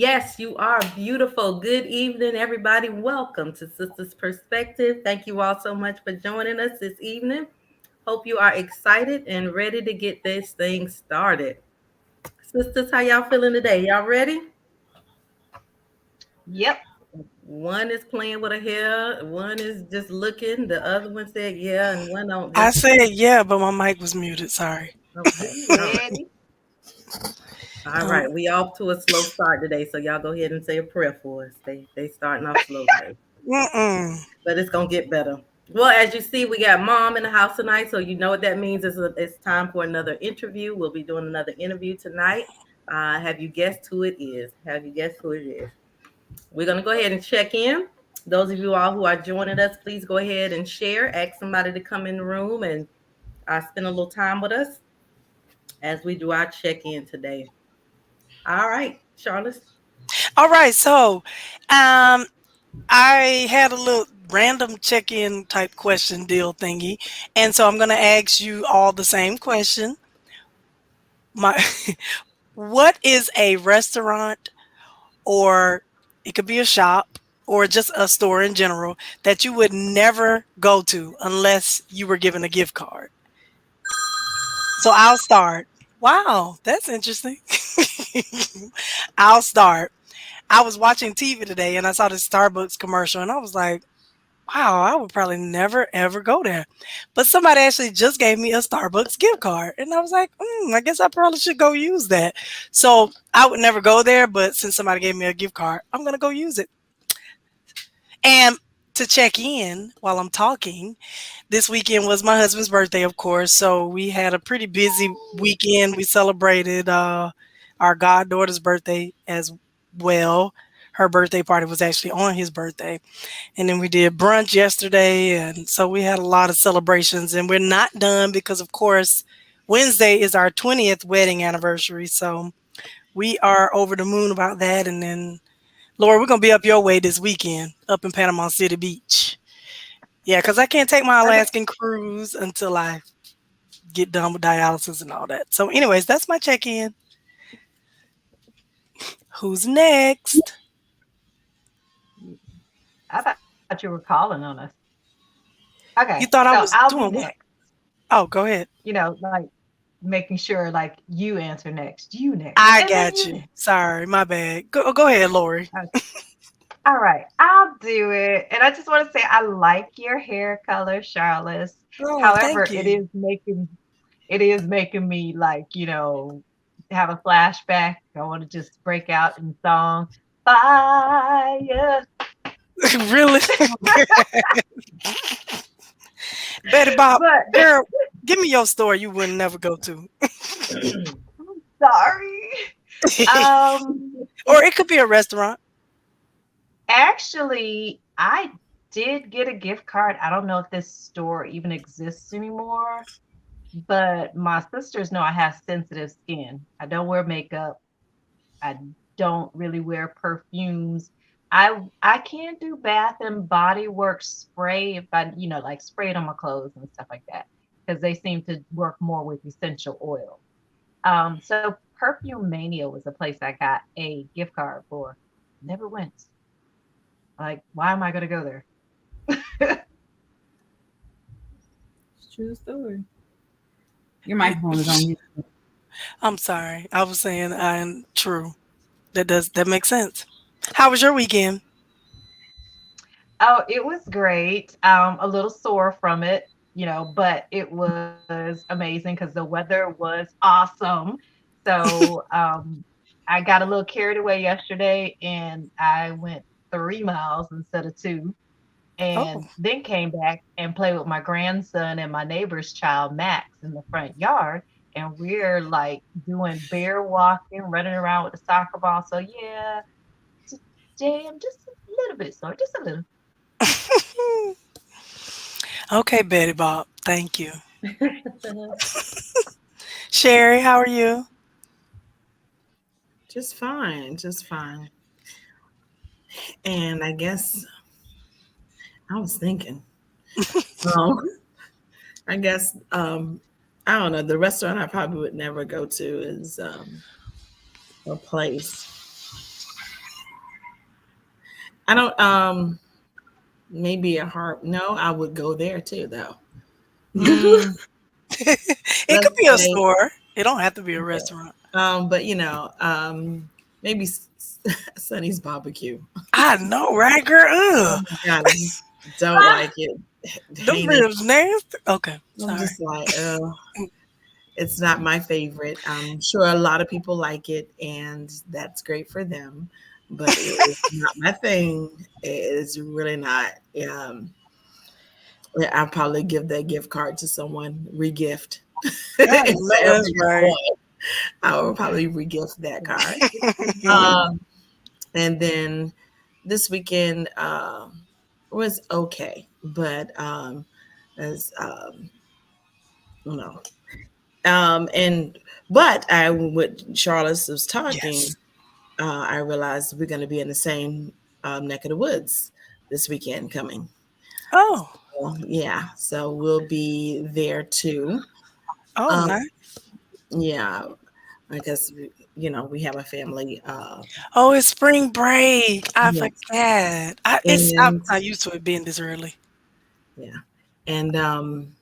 Yes, you are beautiful. Good evening, everybody. Welcome to Sister's Perspective. Thank you all so much for joining us this evening. Hope you are excited and ready to get this thing started. Sisters, how y'all feeling today? Y'all ready? Yep. One is playing with her hair, one is just looking, the other one said yeah, and one don't. I That's said yeah, but my mic was muted. Sorry. okay. We All right. ready? All Um, right. We off to a slow start today, so y'all go ahead and say a prayer for us. They starting off slow today, mm-mm. but it's gonna get better. Well, as you see, we got mom in the house tonight, so you know what that means. It's time for another interview. We'll be doing another interview tonight. Have you guessed who it is? Have you guessed who it is? We're gonna go ahead and check in. Those of you all who are joining us, please go ahead and share. Ask somebody to come in the room and spend a little time with us as we do our check in today. All right, Charlotte. All right, so um, I had a little random check-in type question deal thingy, and so I'm gonna ask you all the same question. My, what is a restaurant, or it could be a shop, or just a store in general that you would never go to unless you were given a gift card? So I'll start. Wow, that's interesting. I'll start. I was watching TV today and I saw this Starbucks commercial and I was like, wow, I would probably never ever go there. But somebody actually just gave me a Starbucks gift card. And I was like, I guess I probably should go use that. So I would never go there, but since somebody gave me a gift card, I'm going to go use it. And to check in while I'm talking, this weekend was my husband's birthday, of course. So we had a pretty busy weekend. We celebrated our goddaughter's birthday as well. Her birthday party was actually on his birthday. And then we did brunch yesterday. And so we had a lot of celebrations. And we're not done because, of course, Wednesday is our 20th wedding anniversary. So we are over the moon about that. And then, Laura, we're going to be up your way this weekend, up in Panama City Beach. Yeah, because I can't take my Okay. Alaskan cruise until I get done with dialysis and all that. So, anyways, that's my check in. Who's next? I thought you were calling on us. Okay, You so thought I I'll was be doing next. what? Oh, go ahead. Like making sure like you answer next, you next, I and then got you you. next. Sorry, my bad. Go ahead, Lori. Okay. All right, I'll do it. And I just want to say I like your hair color, Charlotte. Oh, However, thank you. it is making me like, have a flashback. I want to just break out in song. Fire. Really? Betty Bob, But girl, give me your store you would never go to. sorry. Um, Or it could be a restaurant. Actually, I did get a gift card. I don't know if this store even exists anymore, but my sisters know I have sensitive skin. I don't wear makeup. I don't really wear perfumes. I can do bath and body work spray if I, like spray it on my clothes and stuff like that, because they seem to work more with essential oil. So Perfume Mania was a place I got a gift card for. Never went. Like, why am I gonna go there? It's true story. Your It, microphone is on mute. I'm sorry. I was saying I'm true. That makes sense. How was your weekend? Oh, it was great. A little sore from it, but it was amazing because the weather was awesome. So I got a little carried away yesterday and I went 3 miles instead of two, Oh, and then came back and played with my grandson and my neighbor's child, Max, in the front yard. And we're like doing bear walking, running around with the soccer ball. So, yeah, today I'm just a little bit sore, just a little. okay, Betty Bob. Thank you. Sherry, how are you? Just fine, just fine. And I guess I was thinking, um, I guess I don't know. The restaurant I probably would never go to is a place. I don't. Maybe a heart. No, I would go there too, though. Mm. It could Let's be a say, store. It don't have to be a restaurant. but maybe Sonny's barbecue. I know, right, girl? Oh Ugh. my god, I just don't like it. Them Hate it. ribs nasty. Okay, I'm sorry. just like, it's not my favorite. I'm sure a lot of people like it, and that's great for them. But it is not my thing. It is really not. Yeah, I'll probably give that gift card to someone, regift. I If know I ever that's get right. one, I will probably regift that card. Um, and then this weekend was okay, but as you know, and but I with Charlotte was talking, Yes. I realized we're going to be in the same neck of the woods this weekend coming. Oh. Well, yeah, so we'll be there too. Oh, Um, nice. yeah, I guess we have a family. Oh, it's spring break. I Yes, forget. I'm and not used to it being this early. yeah, and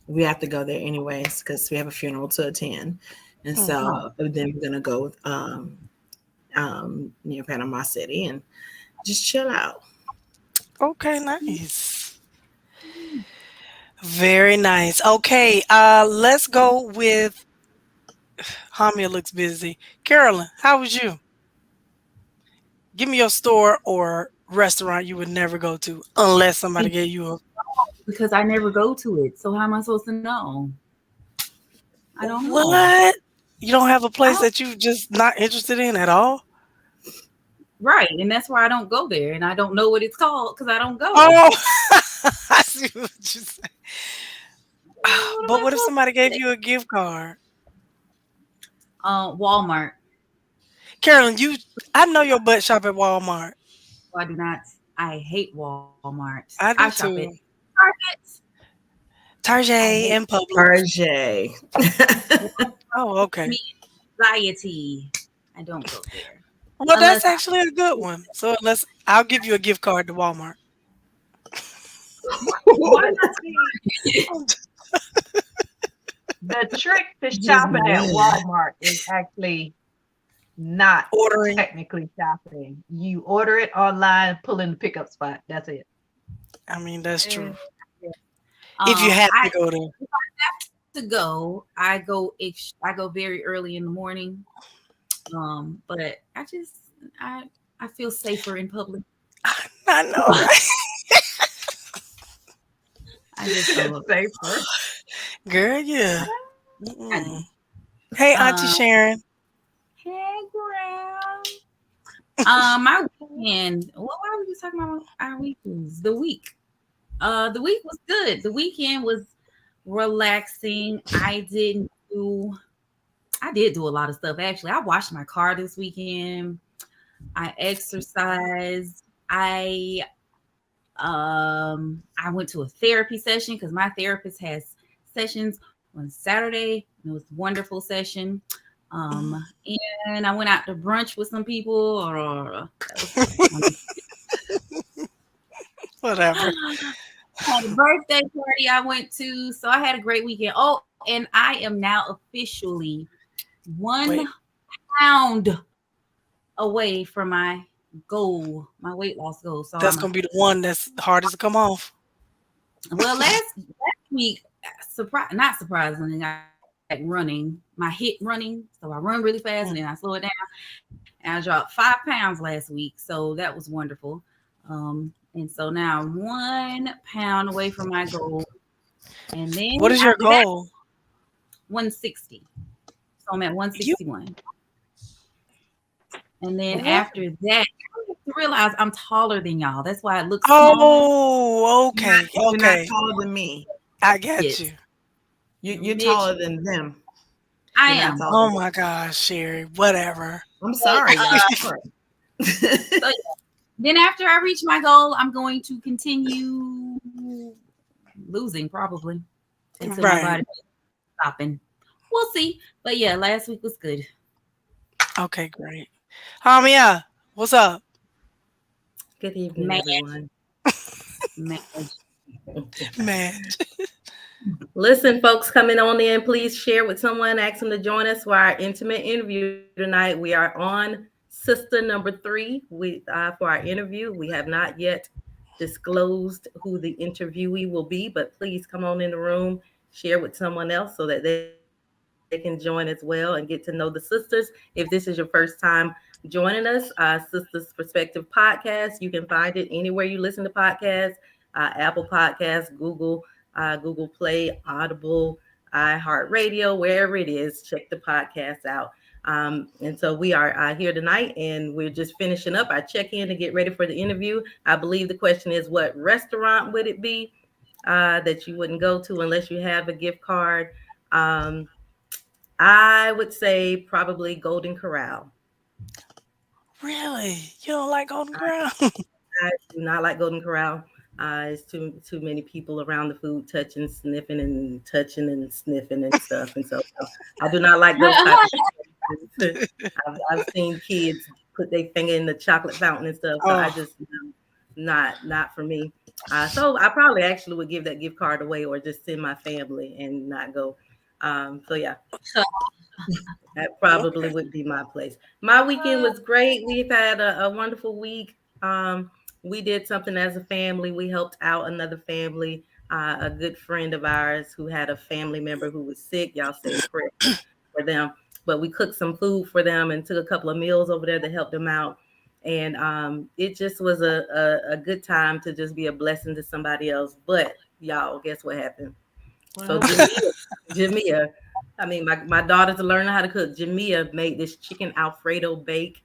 we have to go there anyways because we have a funeral to attend, and Mhm. so then we're gonna go near Panama City and just chill out. Okay, nice. Very nice. Okay, let's go with Hamia looks busy. Carolyn, how was you? Give me your store or restaurant you would never go to unless somebody gave you a Because I never go to it. So how am I supposed to know? I don't know. what? You don't have a I place don't, that you just not interested in at all? right, and that's why I don't go there, and I don't know what it's called because I don't go. Oh, I see what you say. What am But I what if supposed somebody to gave say? you a gift card? Walmart. Carolyn, I know your butt shop at Walmart. I do not. I hate Walmart. I I shop do at too. Target. Target I hate and Publix. RJ. Oh, okay. me anxiety. I don't go there Well, unless that's actually a good one. So I'll give you a gift card to Walmart. Why not? I'm just The trick to Just shopping at win. Walmart is actually not ordering. technically shopping. You order it online, pull in the pickup spot. That's it. I mean, that's I, true. If you have to I go there. to go. I go very early in the morning. But I I feel safer in public. I know, right? I just don't. Safer. Girl, yeah. I do. Mm-mm. Hey, Auntie Um, Sharon. hey, girl. My weekend. Well, why were we talking about our weekends? The week was good. The weekend was relaxing. I did do a lot of stuff actually. I washed my car this weekend. I exercised. I went to a therapy session because my therapist has sessions on Saturday. It was a wonderful session. Mm. Um, and I went out to brunch with some people. Or that was Whatever. had a birthday party I went to, so I had a great weekend. Oh, and I am now officially one Wait, pound away from my goal, my weight loss goal. So that's gonna be the one that's the hardest to come off. well last week, not surprisingly, I started back running. My hit running, so I run really fast Mm. and then I slow it down. And I dropped 5 pounds last week, so that was wonderful. And so now I'm 1 pound away from my goal, and What then is your after that, goal? 160. So I'm at You 161. And then what? after that, I realize I'm taller than y'all. That's why it looks small. Oh, You're not, okay, you're not okay. taller than me. I got Yes, you. You're Mitch, taller than them. I You're not am. taller Oh than me. my gosh, Sherry. Whatever. I'm But sorry, y'all. Sorry. so then after I reach my goal, I'm going to continue losing probably until my Right. body stopping. We'll see. But yeah, last week was good. Okay, great. Hamia, what's up? Good evening, Man, everyone. man. Man. Listen, folks coming on in, please share with someone, ask them to join us for our intimate interview tonight. We are on Sister number 3 for our interview. We have not yet disclosed who the interviewee will be, but please come on in the room, share with someone else so that they can join as well and get to know the sisters. If this is your first time joining us, Sisters Perspective Podcast, you can find it anywhere you listen to podcasts, Apple Podcasts, Google Play, Audible, iHeartRadio, wherever it is. Check the podcast out. And so we are here tonight, and we're just finishing up our check-in to get ready for the interview. I believe the question is, what restaurant would it be that you wouldn't go to unless you have a gift card? Um, I would say probably Golden Corral. Really? You don't like Golden Crown? I do not like Golden Corral. It's too many people around the food, touching, sniffing, and touching and sniffing and stuff. And so I do not like those type of places. I've seen kids put their finger in the chocolate fountain and stuff. So I Oh, just not for me. So I probably actually would give that gift card away or just send my family and not go. So yeah, that probably okay. would be my place. My weekend was great. We've had a wonderful week. We did something as a family. We helped out another family, a good friend of ours who had a family member who was sick. Y'all say a prayer for them. But we cooked some food for them and took a couple of meals over there to help them out. And it just was a good time to just be a blessing to somebody else. But y'all, guess what happened? So Well, Jamia, I mean, my daughters are learning how to cook. Jamia made this chicken Alfredo bake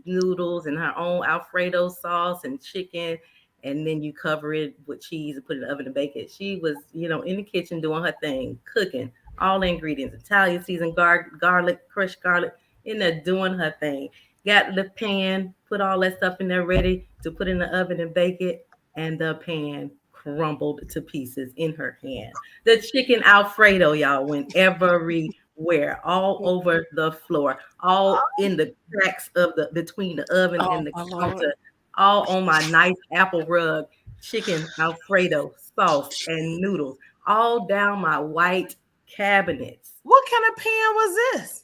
noodles and her own Alfredo sauce and chicken, and then you cover it with cheese and put it in the oven to bake it. She was, in the kitchen doing her thing, cooking all the ingredients, Italian seasoned garlic, crushed garlic, in there doing her thing. Got the pan, put all that stuff in there ready to put in the oven and bake it, and the pan crumbled to pieces in her hand. The chicken Alfredo, y'all, went everywhere, all over the floor, all in the cracks of the between the oven Oh and the my Lord. counter, all on my nice apple rug, chicken Alfredo sauce and noodles, all down my white cabinets. What kind of pan was this?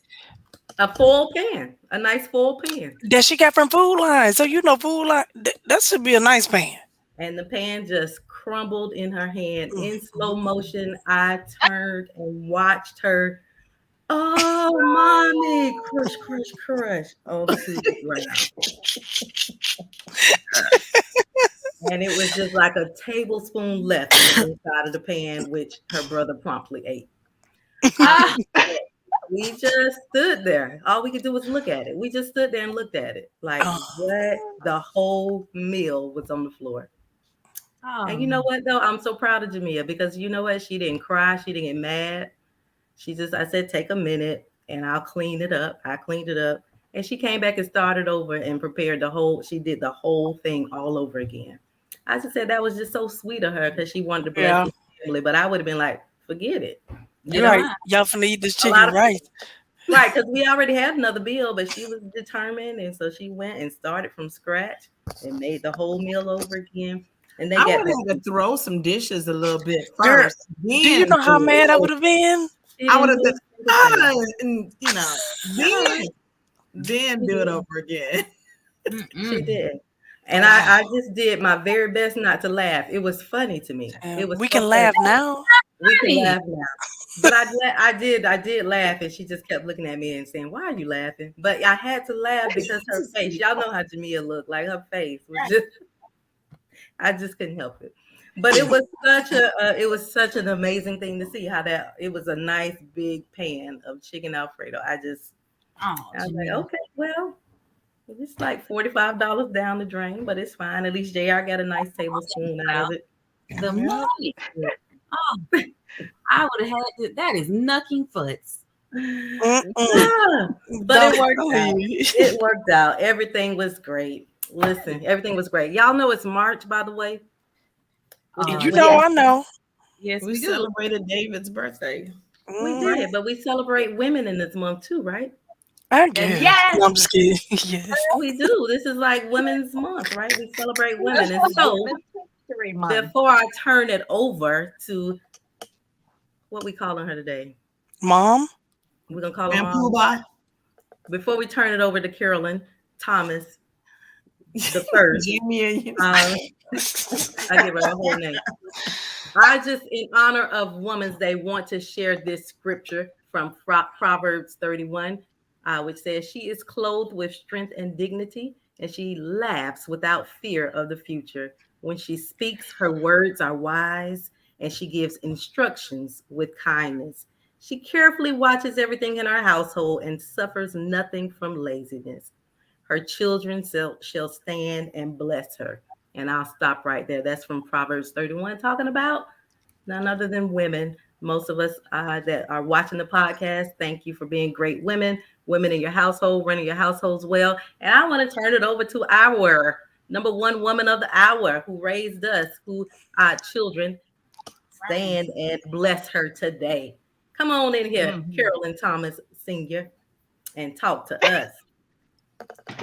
A full pan, a nice full pan. That she got from Food Line. So you know Food Line. That should be a nice pan. And the pan just crumbled in her hand Mm. in slow motion. I turned and watched her. Oh, mommy, crush, crush, crush on to the ground. And it was just like a tablespoon left on the inside of the pan, which her brother promptly ate. I Ah, We just stood there. All we could do was look at it. We just stood there and looked at it. Like Oh, what? The whole meal was on the floor. And you know oh, what though? I'm so proud of Jamia because you know what? She didn't cry. She didn't get mad. I said, take a minute and I'll clean it up. I cleaned it up. And she came back and started over and prepared she did the whole thing all over again. I just said that was just so sweet of her because she wanted to bless yeah. the family. But I would have been like, forget it. You You're never know, right. mind. Y'all finna eat this a lot chicken of rice. right, because we already had another bill, but she was determined. And so she went and started from scratch and made the whole meal over again. And they I got would have to throw some dishes a little bit Girl, first, do you then know how do mad I it. would have been? she I would didn't have do said, a single thing. and then She do it did. over again. She Mm-mm. did. And Wow. I just did my very best not to laugh. It was funny to me. It was We so can funny. laugh now. We can Funny. laugh now. But I did laugh, and she just kept looking at me and saying, "Why are you laughing?" But I had to laugh because her face. Y'all know how Jamia looked. Like her face was just. I just couldn't help it. But it was such an amazing thing to see how that it was a nice big pan of chicken Alfredo. Oh, I was like, Jamia. okay, well, it's like $45 down the drain, but it's fine. At least JR got a nice tablespoon out Well, of it. the Yeah. money. Oh, I would have had to, that is nucking foots. Mm-mm. Yeah, but it Don't worked out. leave. It worked out. Everything was great. Listen, everything was great. Y'all know it's March, by the way, which is You what know, Yes, I know. yes, We we do. celebrated David's birthday. we Hmm. did, but we celebrate women in this month too, right? I And guess. yes, No, I'm just kidding. Yes. We do. This is like Women's Month, right? We celebrate women. And National so Women's History Month. before I turn it over to what we calling her today, Mom? we're gonna call her And mom. Poobah. Before we turn it over to Carolyn Thomas the first, Jimmy. uh, I give her a whole name. I just, in honor of Women's Day, want to share this scripture from Proverbs 31, which says, "She is clothed with strength and dignity, and she laughs without fear of the future. When she speaks, her words are wise, and she gives instructions with kindness. She carefully watches everything in her household and suffers nothing from laziness. Her children shall stand and bless her." And I'll stop right there. That's from Proverbs 31, talking about none other than women. Most of us that are watching the podcast, thank you for being great women, women in your household, running your households well. And I want to turn it over to our number one woman of the hour who raised us, who children stand and bless her today. Come on in here, Mhm. Carolyn Thomas Sr., and talk to us.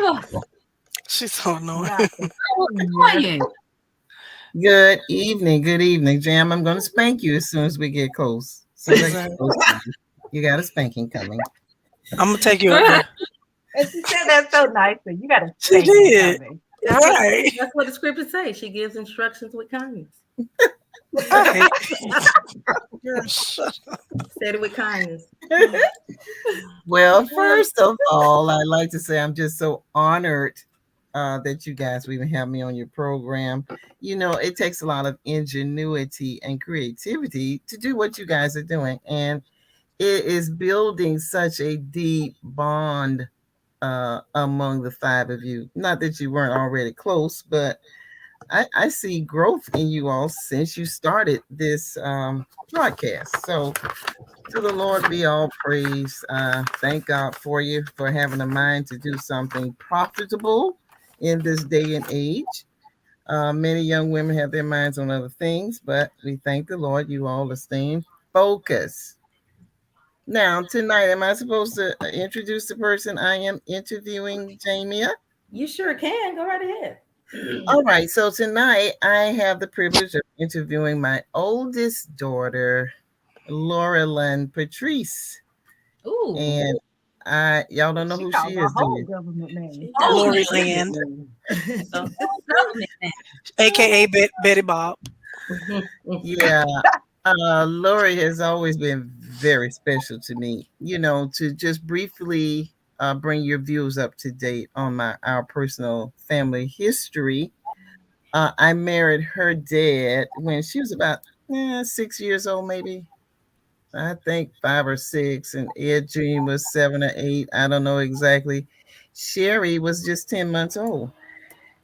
Oh, She's so annoying. Dr. Senior. quiet. Good evening. Good evening, Jam. I'm going to spank you as soon as we get close. As soon as I get Exactly. close to you, you got a spanking coming. I'm gonna take you up there. And she said that so nicely. You got to She thank me did. coming. Right. That's what the scriptures say. She gives instructions with kindness. I hate Girl, shut up. Said it with kindness. Well, first of all, I'd like to say I'm just so honored that you guys would even have me on your program. You know, it takes a lot of ingenuity and creativity to do what you guys are doing. And it is building such a deep bond among the five of you. Not that you weren't already close, but I see growth in you all since you started this broadcast. So to the Lord be all praise. Thank God for you for having a mind to do something profitable in this day and age. Many young women have their minds on other things, but we thank the Lord you all are staying focused. Now, tonight, am I supposed to introduce the person I am interviewing, Jamia? You sure can. Go right ahead. All right, so tonight I have the privilege of interviewing my oldest daughter, Laurelyn Patrice. Ooh. And y'all don't know She who called she my is, do whole you? government She name. does. Oh, Lori man. Land, The whole government now. aka Betty Bob. Yeah. Lori has always been very special to me. You know, to just briefly bring your viewers up to date on our personal family history. I married her dad when she was about 6 years old, maybe. I think 5 or 6, and Ed Jr. was 7 or 8. I don't know exactly. Sherry was just 10 months old.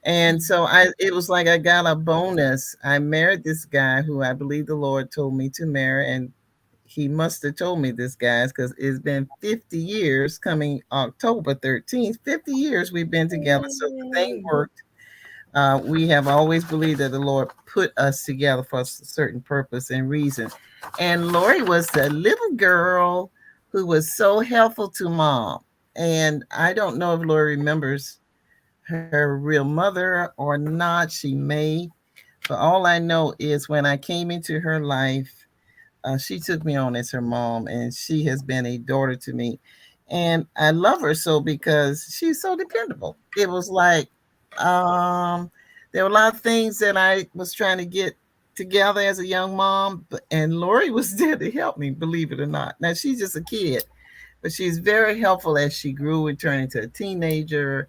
And so it was like I got a bonus. I married this guy who I believe the Lord told me to marry, and he must have told me this, guys, because it's been 50 years coming October 13th. 50 years we've been together. So the thing worked. We have always believed that the Lord put us together for a certain purpose and reason. And Lori was the little girl who was so helpful to mom. And I don't know if Lori remembers her real mother or not. She may. But all I know is when I came into her life, she took me on as her mom, and she has been a daughter to me. And I love her so because she's so dependable. It was like there were a lot of things that I was trying to get together as a young mom, and Lori was there to help me, believe it or not. Now she's just a kid, but she's very helpful as she grew and turned into a teenager.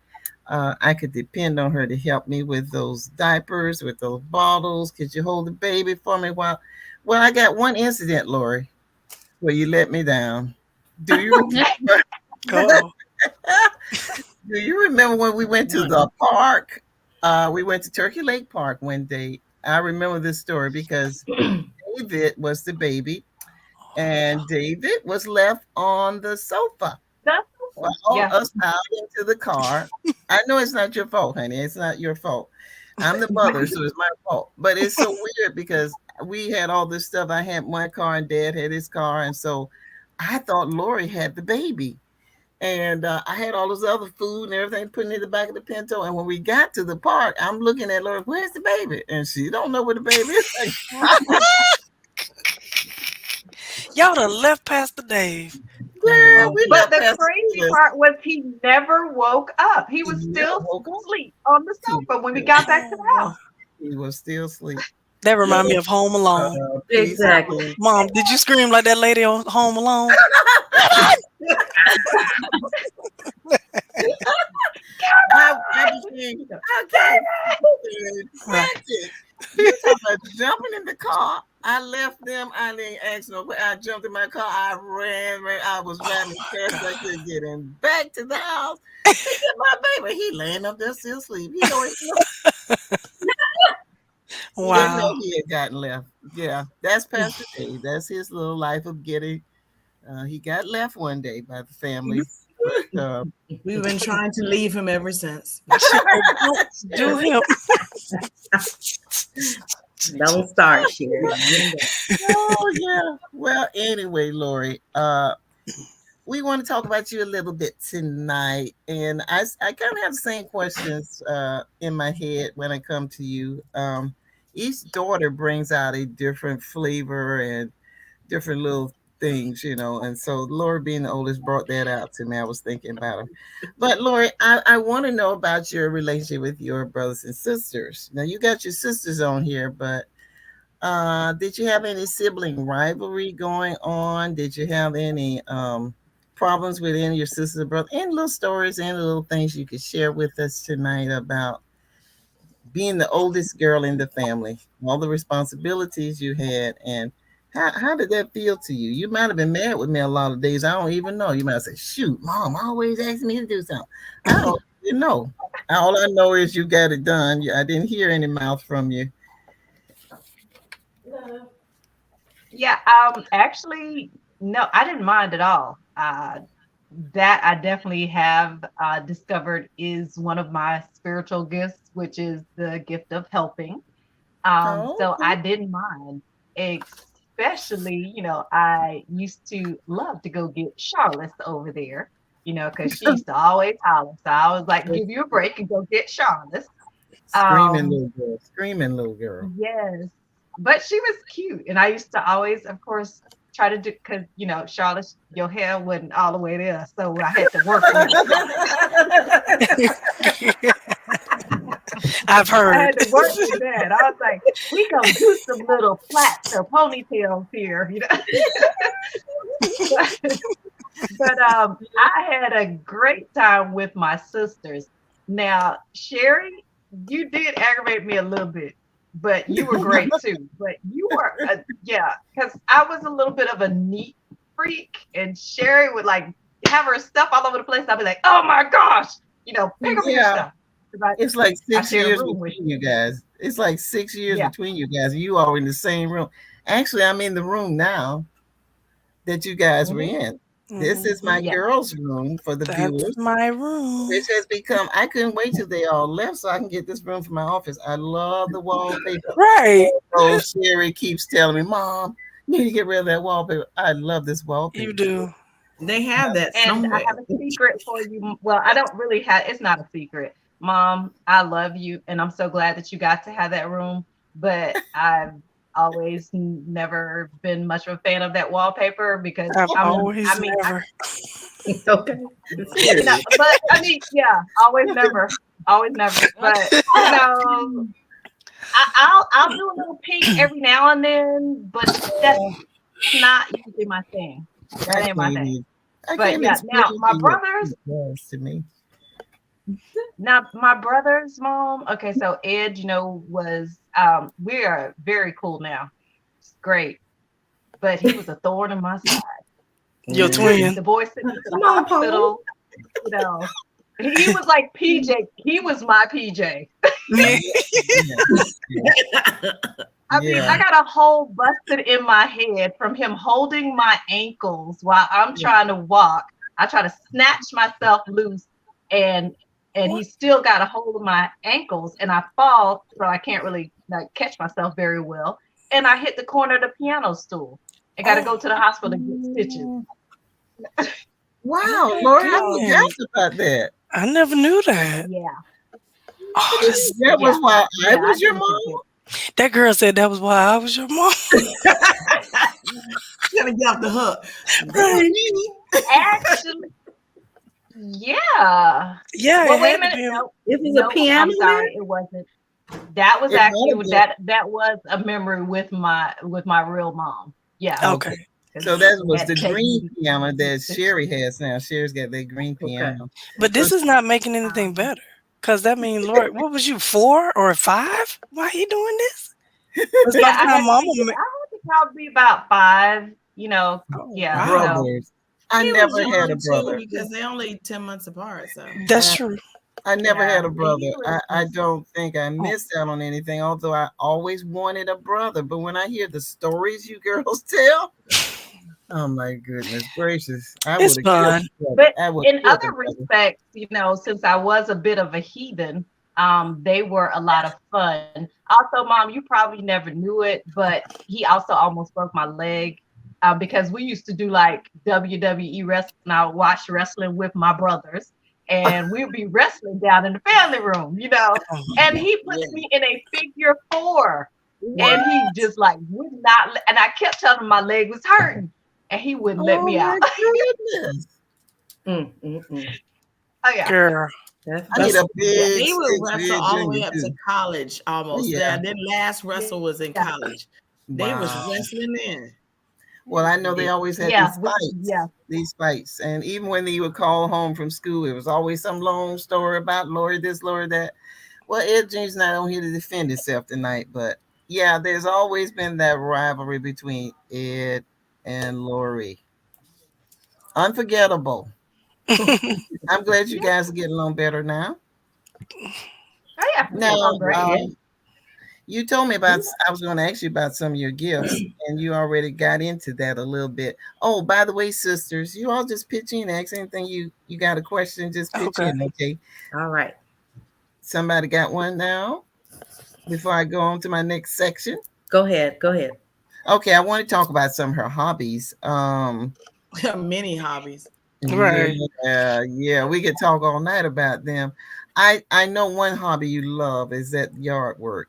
I could depend on her to help me with those diapers, with those bottles. Could you hold the baby for me while? Well, I got one incident, Lori, where you let me down. Do you remember? Oh, Do you remember when we went to Mm. the park? We went to Turkey Lake Park one day. I remember this story because David was the baby, and David was left on the sofa. That's Follow yeah. us out into the car. I know it's not your fault, honey. It's not your fault. I'm the mother, so it's my fault. But it's so weird because we had all this stuff. I had my car and dad had his car. And so I thought Lori had the baby. And I had all this other food and everything put in the back of the Pinto. And when we got to the park, I'm looking at Lori, where's the baby? And she don't know where the baby is. Y'all done left Pastor Dave. Girl, we But left the Pastor crazy Davis. part was he never woke up. He He was never still woke up. asleep on the He, sofa when we got back to the Oh, house. he was still asleep. that remind me Little of Home Alone. piece of Exactly. Mom, did you scream like that lady on Home Alone? I became okay. Frantic. You talking about jumping in the car? I left them. I didn't ask no. I jumped in my car. I ran. I was riding as fast as I could get him back to the house to get my baby. He laying up there still asleep. He didn't know Wow. he had gotten left. Yeah, that's Pastor Dave. That's his little life of getting. He got left one day by the family, but We've been trying to leave him ever since. Don't do him. Don't start, Sherry. oh yeah. Well, anyway, Lori, we want to talk about you a little bit tonight, and I kind of have the same questions in my head when I come to you. Each daughter brings out a different flavor and different little things, and so Lori being the oldest brought that out to me. I was thinking about her. But Lori, I want to know about your relationship with your brothers and sisters. Now you got your sisters on here, but did you have any sibling rivalry going on? Did you have any problems with any of your sisters or brothers? Any little stories, any little things you could share with us tonight about being the oldest girl in the family, all the responsibilities you had, and how did that feel to you? You might have been mad with me a lot of days. I don't even know. You might say, shoot, mom always asks me to do something. I don't even know. All I know is you got it done. I didn't hear any mouth from you. Yeah, actually, no, I didn't mind at all. That I definitely have discovered is one of my spiritual gifts, which is the gift of helping. Oh, So okay. I didn't mind, especially, I used to love to go get Charlotte over there, because she used to always holler. So I was like, give you a break and go get Charlotte. Screaming Um, little girl. Screaming little girl. yes, but she was cute, and I used to always, of course, try to do because Charlotte, your hair wasn't all the way there, so I had to work on it. I've I heard. had to work with that. I was like, we gonna do some little plaits or ponytails here. But I had a great time with my sisters. Now, Sherry, you did aggravate me a little bit, but you were great too. But you were, yeah, because I was a little bit of a neat freak, and Sherry would like have her stuff all over the place. I'd be like, oh my gosh, pick up your Yeah. stuff. 'Cause It's like I six shared a years room with between you. you guys. It's like 6 years Yeah. between you guys. You are in the same room. Actually, I'm in the room now that you guys were Hmm. in. This Mhm. is my Yeah. girls' room for the That's viewers, my room. which has become, I couldn't wait till they all left so I can get this room for my office. I love the wallpaper. Right. Oh, Sherry keeps telling me, Mom, you need to get rid of that wallpaper. I love this You wallpaper. do. They have that And I somewhere. have a secret for you. Well, I don't really have, it's not a secret. Mom, I love you. And I'm so glad that you got to have that room. But I've always never been much of a fan of that wallpaper because I've I always mean, never. Okay. Serious. but I mean, yeah, always never. But, I'll do a little pink every now and then, but that's not usually my thing. I That ain't can't my thing. even, I But can't yeah, now explain my to you what brothers, it was to me. Now, my brother's mom, okay, so Ed, was we are very cool now. It's great. But he was a thorn in my side. Your Mm. twin. The boy sent me to the Come on, Paul. hospital, you know. He was like PJ. He was my PJ. Yeah. I mean, Yeah. I got a hole busted in my head from him holding my ankles while I'm trying to walk. I try to snatch myself loose and he still got a hold of my ankles and I fall, so I can't really like catch myself very well. And I hit the corner of the piano stool. I got to go to the hospital to get stitches. Wow, Oh, Lord, I dang. forgot about that. I never knew that. Yeah, Oh, that's, That was yeah, why I yeah. I was your did get mom. gifts. that girl said that was why I was your mom. Gotta get off the hook. That was Right. me. Actually, yeah. Yeah, it Well, wait a had to minute. be him. No, This is a no, I'm piano there. sorry. It wasn't. That was It might have actually been. that was a memory with my real mom. Yeah, Okay. Okay. because So that they was had to the take me green to piano get that the Sherry has now. Sherry's got that green Okay. piano. But So this is not making anything um, better. Cause that means, Lord, what was you, 4 or 5? Why he doing this? Because by yeah, the I time had to Mama, be I had to probably be about 5, oh yeah. wow, So brothers. I He was never had a young too brother. because they only 10 months apart. So that's Uh, true. I never had yeah, a and he brother. was I just don't think I oh, missed out on anything, although I always wanted a brother. But when I hear the stories you girls tell, oh my goodness gracious. I It's would have killed fun. a brother. but I would in have killed other a brother. respects, since I was a bit of a heathen, they were a lot of fun. Also, mom, you probably never knew it, but he also almost broke my leg. Because we used to do like WWE wrestling. I would watch wrestling with my brothers, and we'd be wrestling down in the family room, Oh, And he put Yeah. me in a figure four, and What? he just like would not. And I kept telling him my leg was hurting, and he wouldn't let Oh me out. my goodness. Mm. Oh yeah. girl, That's I need funny. a that's Yeah. big they would six wrestle red all the junior way up to too. college almost. Yeah. Their last wrestle was in Yeah. college. They was Wow. wrestling then. Well, I know they They- always had Yeah. Yeah. these fights, and even when they would call home from school, it was always some long story about Lori this, Lori that. Well, Ed James not on here to defend himself tonight, but yeah, there's always been that rivalry between Ed and Lori. Unforgettable. I'm glad you Yeah. guys are getting along better now. Oh yeah. We get Now, along great. Yeah. you told me about, I was going to ask you about some of your gifts, and you already got into that a little bit. Oh, by the way, sisters, you all just pitch in, ask anything you got a question, just pitch okay. in, okay? All right. Somebody got one now before I go on to my next section? Go ahead. Go ahead. Okay, I want to talk about some of her hobbies. Many hobbies. Right. Yeah, we could talk all night about them. I know one hobby you love is that yard work.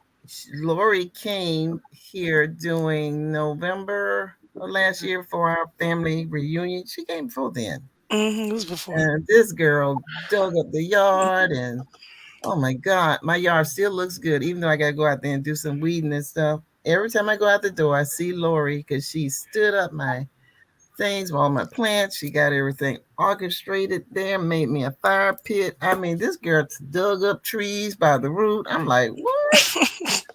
Lori came here during November of last year for our family reunion. She came before then. It was before. And this girl dug up the yard and oh my God, my yard still looks good, even though I gotta go out there and do some weeding and stuff. Every time I go out the door, I see Lori because she stood up my things, all my plants. She got everything orchestrated there, made me a fire pit. I mean, this girl dug up trees by the root. I'm like, what?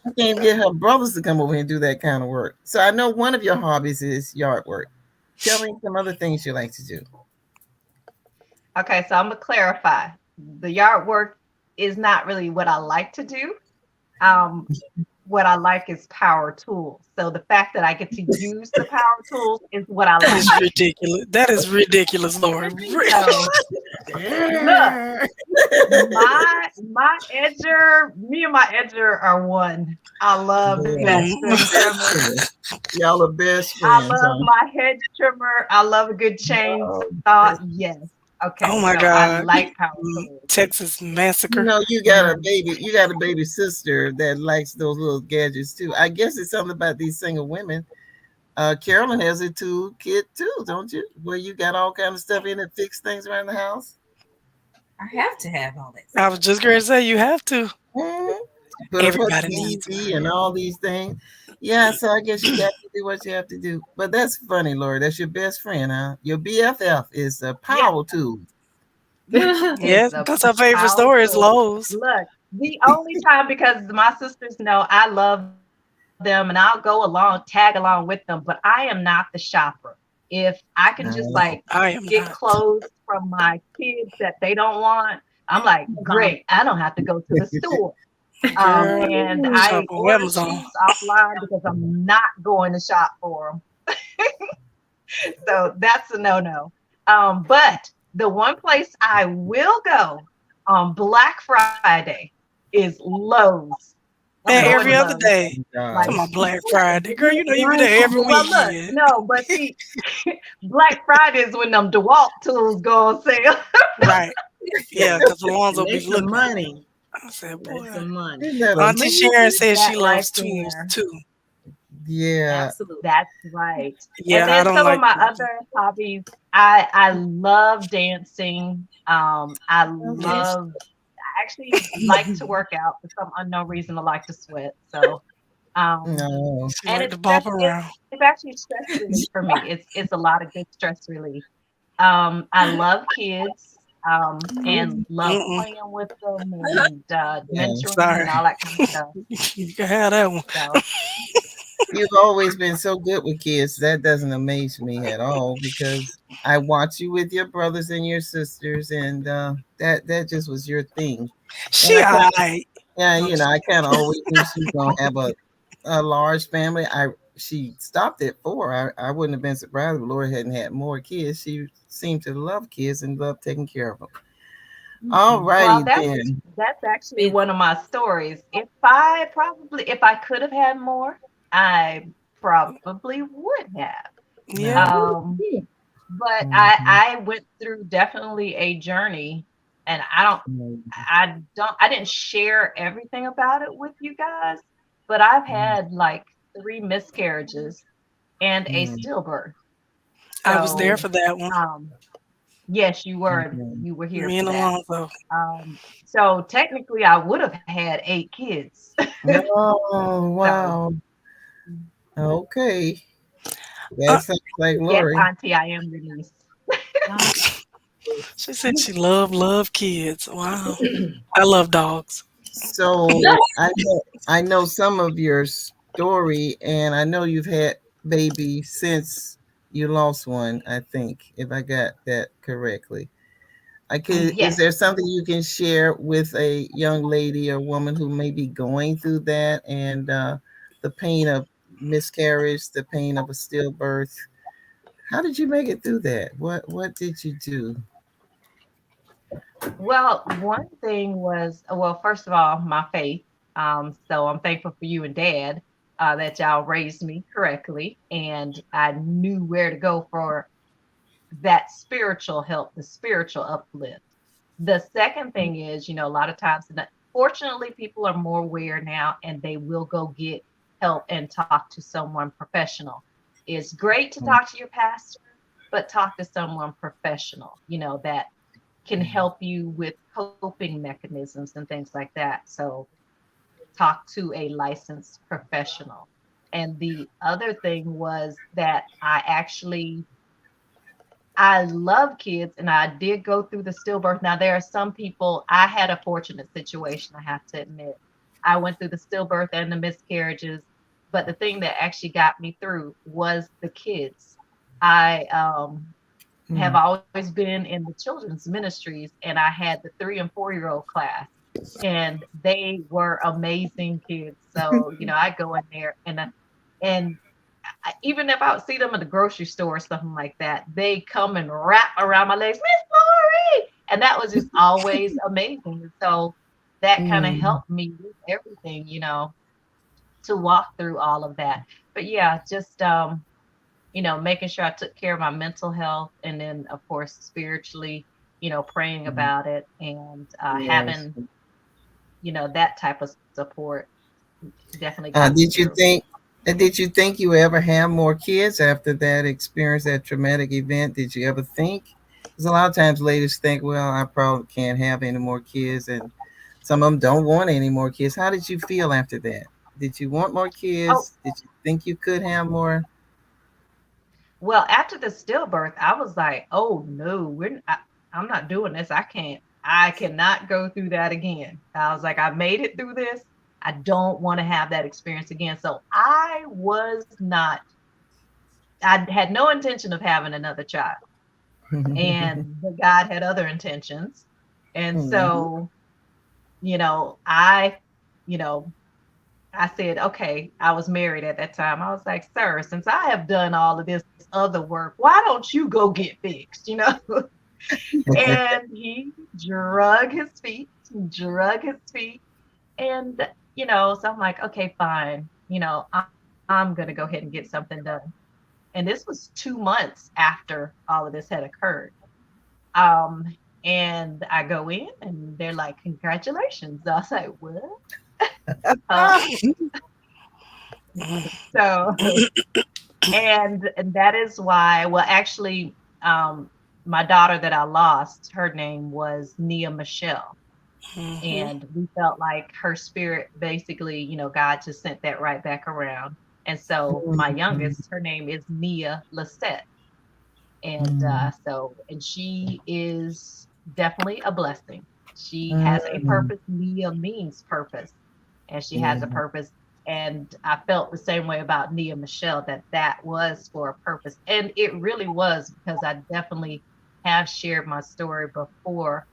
I can't get her brothers to come over here and do that kind of work. So I know one of your hobbies is yard work. Tell me some other things you like to do. Okay, so I'm gonna clarify. The yard work is not really what I like to do. Um, what I like is power tools. So the fact that I get to use the power tools is what I That like is to do. ridiculous. That is ridiculous, Lord. So look, me and my edger are one. I love the Yeah. good Mm. string trimmers. Y'all are best I friends, love huh? my hedge trimmer. I love a good Oh, chainsaw. that's- Yes. Oh Okay. my So I God. like power tools. Texas you massacre. know, you got a baby sister that likes those little gadgets too. I guess it's something about these single women. Carolyn has a tool kit too, don't you? Where you got all kind of stuff in it, fix things around the house. I have to have all that I stuff. was just going to say you have to. Mhm. Put up her Everybody needs one. TV and all these things. Yeah, so I guess you got to do what you have to do. But that's funny, Lord. That's your best friend, huh? Your BFF is a Yeah. power tool. It's Yes, a because her favorite power store is tool. Lowe's. Look, the only time because my sisters know I love them and I'll go along, tag along with them, but I am not the shopper. If I can just like Uh, No, I get am not. clothes from my kids that they don't want, I'm like, great. I don't have to go to the store. Girl, And I I shop on order Amazon. shoes offline because I'm not going to shop for them. So that's a no-no. But the one place I will go on Black Friday is Lowe's. I'm And going to every other Lowe's. day. Like, Talking about Gosh. Black Friday. Girl, you know you be Right. there every well, look, weekend. no, but see, Black Friday is when them DeWalt tools go on sale. Right. Yeah, because Alonzo be Make some looking. money. I said, Make boy. some money. Isn't that Auntie Sharon amazing? says That she right loves tools there. too. Yeah. Absolutely. That's right. And Yeah, I then don't some of like my tools. other hobbies, I love dancing. I Yes. love I actually like to work out for some unknown reason. I like to sweat. So No. She and like to bop around. it's actually stress relief for me. It's a lot of good stress relief. I love kids and love Mm-mm. playing with them and Yeah. mentoring and Sorry. all that kind of stuff. You can have that one. So You've always been so good with kids. That doesn't amaze me at all because I watch you with your brothers and your sisters, and that just was your thing. And She I kind of, alright. yeah, I'm I kind of always knew she was gonna have a large family. She stopped at four. I wouldn't have been surprised if Lori hadn't had more kids. She seemed to love kids and love taking care of them. All Mhm. well, righty then. that's actually Been one of my stories. If I could have had more, I probably would have. yeah. No. Um, but Mhm. I went through definitely a journey, and I didn't share everything about it with you guys, but I've Mhm. had like three miscarriages and a Mhm. stillbirth. I was there So, for that one. um, yes, Mhm. you were here Me for and that. Alonzo. So technically, I would have had eight kids. Oh So wow. Okay. Uh, That sounds like yes, Lori. Auntie, I am your niece. uh, she said she love kids. Wow. I love dogs. So I know some of your story, and I know you've had babies since you lost one. I think, if I got that correctly. I could. Is Yes. there something you can share with a young lady or woman who may be going through that and the pain of miscarriage, the pain of a stillbirth? How did you make it through that? What did you do? Well, one thing was, well, first of all, my faith. So I'm thankful for you and Dad that y'all raised me correctly, and I knew where to go for that spiritual help, the spiritual uplift. The second thing is, a lot of times, and fortunately, people are more aware now and they will go get help and talk to someone professional. It's great to talk to your pastor, but talk to someone professional, that can help you with coping mechanisms and things like that. So, talk to a licensed professional. And the other thing was that I love kids and I did go through the stillbirth. Now, there are some people, I had a fortunate situation, I have to admit. I went through the stillbirth and the miscarriages, but the thing that actually got me through was the kids. I have Mm, always been in the children's ministries, and I had the 3 and 4 year old class, and they were amazing kids. So, I go in there and even if I would see them at the grocery store or something like that, they come and wrap around my legs, Miss Lori. And that was just always amazing. So that kind of mm, helped me with everything, to walk through all of that. But yeah, just making sure I took care of my mental health and then of course spiritually, praying mm. about it and Yes. having, that type of support definitely got me Did you through. think? Did you think you ever have more kids after that experience, that traumatic event? Did you ever think? Because a lot of times ladies think, well, I probably can't have any more kids, and some of them don't want any more kids. How did you feel after that? Did you want more Oh, kids? Did you think you could have more? well, after the stillbirth, I was like, "Oh no, I'm not doing this. I cannot go through that again." I was like, "I made it through this. I don't want to have that experience again." So I was not. I had no intention of having another child, and but God had other intentions, and Mhm. so you know, I, you know, I said, okay, I was married at that time. I was like, sir, since I have done all of this other work, why don't you go get fixed? And he drug his feet, and So I'm like, okay, fine. I'm going to go ahead and get something done. And this was 2 months after all of this had occurred. Um, and I go in and they're like, congratulations. I was like, what? Huh? Ah, So, and that is why, well, actually, my daughter that I lost, her name was Nia Michelle. Mhm. And we felt like her spirit basically, God just sent that right back around. And so my mhm, youngest, her name is Nia Lisette. mhm, And she is definitely a blessing. She has a mhm. purpose. Nia means purpose, and she has a Yeah, purpose. And I felt the same way about Nia Michelle, that was for a purpose. And it really was, because I definitely have shared my story before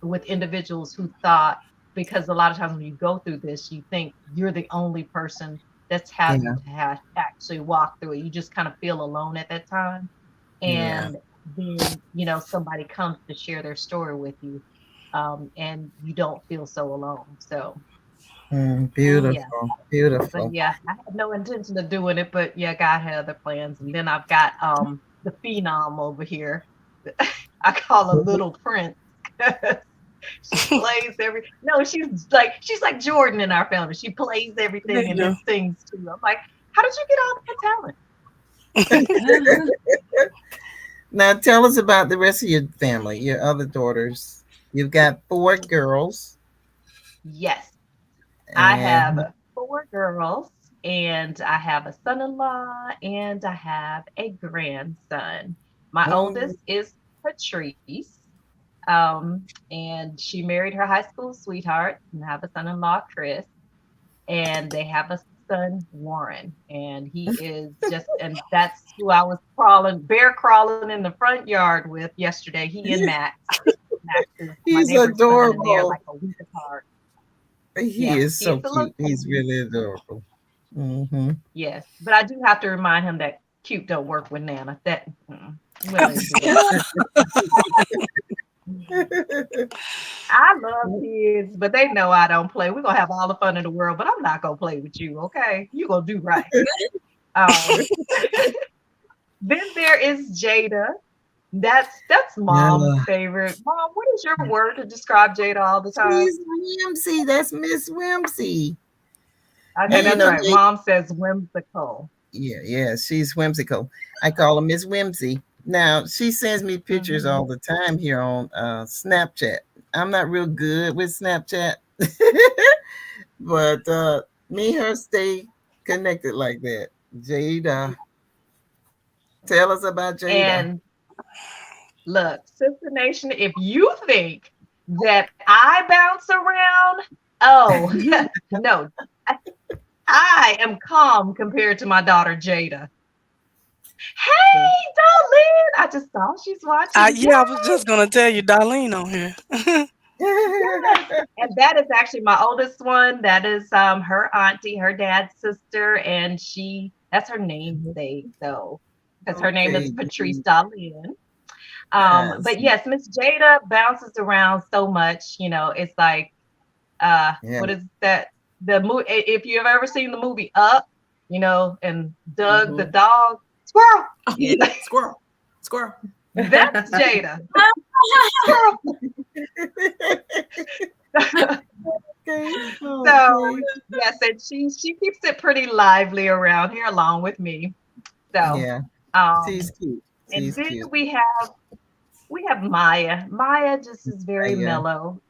with individuals who thought, because a lot of times when you go through this, you think you're the only person that's having yeah, to have actually walk through it. You just kind of feel alone at that time. yeah. And then, somebody comes to share their story with you, and you don't feel so alone. So, yeah. Beautiful, But beautiful. yeah, I had no intention of doing it, but yeah, God had other plans. And then I've got the phenom over here. I call her Little Prince. She plays no, she's like Jordan in our family. She plays There everything you and go. then sings too. I'm like, how did you get all that talent? Now tell us about the rest of your family, your other daughters. You've got four girls, Yes, I and have four girls, and I have a son-in-law, and I have a grandson. My oh, oldest is Patrice. And she married her high school sweetheart, and I have a son-in-law, Chris, and they have a son, Warren, and he is and that's who I was bear crawling in the front yard with yesterday. He and Max. Max is my he's neighbor's son, and they are adorable. like a week apart. He Yeah, is he is so a little cute. He's chubby. really adorable. Hmm. Yes, but I do have to remind him that cute don't work with Nana. That we don't even do that. I love kids, but they know I don't play. We're gonna have all the fun in the world, but I'm not gonna play with you, okay? You gonna do right. Um, then there is Jada. That's mom's Yeah. favorite. Mom, what is your word to describe Jada all the time? She's Whimsy. That's Miss Whimsy. Okay, And that's right. Mom says whimsical. yeah, she's whimsical. I call her Miss Whimsy. Now she sends me pictures Mhm. all the time here on Snapchat. I'm not real good with Snapchat, but me and her stay connected like that. Jada, tell us about Jada. And look, Sister Nation, if you think that I bounce around, oh no, I am calm compared to my daughter Jada. Hey, Darlene, I just saw she's watching. Yeah, I was just gonna tell you, Darlene on here. Yes. And that is actually my oldest one. That is her auntie, her dad's sister, and that's her namesake though, because her name is Okay, Patrice Darlene. yes, But yes, Miss Jada bounces around so much, it's like yeah. what is that? The movie, if you've ever seen the movie Up, and Doug the Mm-hmm. dog, squirrel. Yeah. Squirrel. Squirrel. That's Jada. Squirrel. Okay, So okay, yes, and she keeps it pretty lively around here along with me. So yeah. um She's cute. and She's then cute. we have Maya. Maya just is very Yeah, mellow.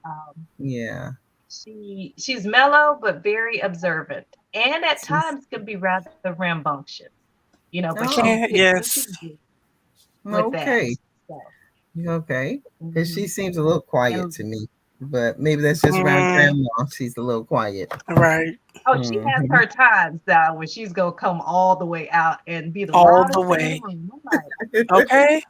yeah. She's mellow but very observant, and at She's times can be rather rambunctious. But she oh, Okay, picks and yes. chooses with that. okay. So Okay. Because she mhm. seems a little quiet And to me, but maybe that's just around Mm, grandma. She's a little quiet. right. oh, she has Hmm. her times when she's gonna come all the way out and be the All the loudest thing in the way. room. I'm like, Okay.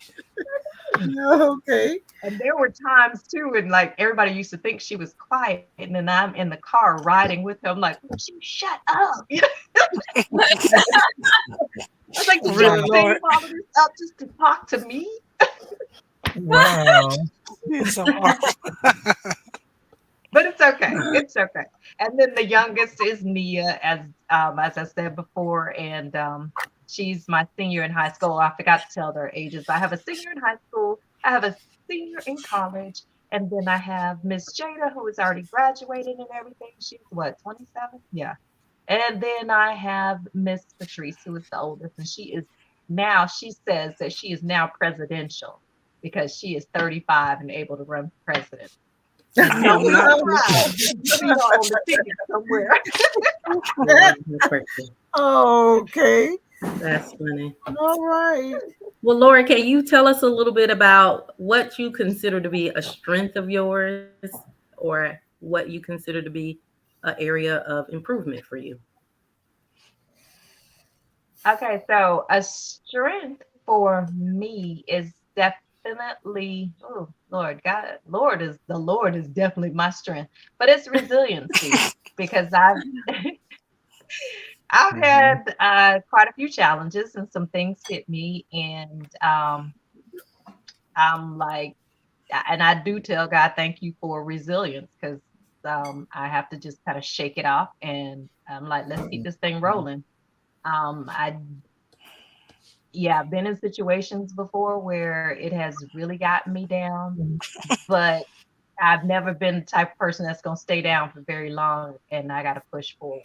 Okay. and there were times too, and like everybody used to think she was quiet, and then I'm in the car riding with her. I'm like, "Would you shut up?" I was like, "Did you Really, Wow. save Lord. all of this up just to talk to me?" Wow. It's so hard. But it's okay. It's okay. And then the youngest is Nia, as I said before, and she's my senior in high school. I forgot to tell their ages. I have a senior in high school. I have a senior in college, and then I have Miss Jada, who is already graduated and everything. She's what, 27? Yeah. And then I have Miss Patrice, who is the oldest, and she says that she is now presidential because she is 35 and able to run for president. I And don't am be not. surprised if you see her on the ticket somewhere. Lord have mercy. Okay. That's funny. All right. Well, Laura, can you tell us a little bit about what you consider to be a strength of yours or what you consider to be an area of improvement for you? Okay, so a strength for me is definitely, oh Lord, God, Lord is definitely my strength, but it's resiliency because I've Mhm. had quite a few challenges and some things hit me, and I'm like, and I do tell God, thank you for resilience because I have to just kind of shake it off, and I'm like, let's keep this thing rolling. I Yeah, I've been in situations before where it has really gotten me down, but I've never been the type of person that's going to stay down for very long, and I got to push forward.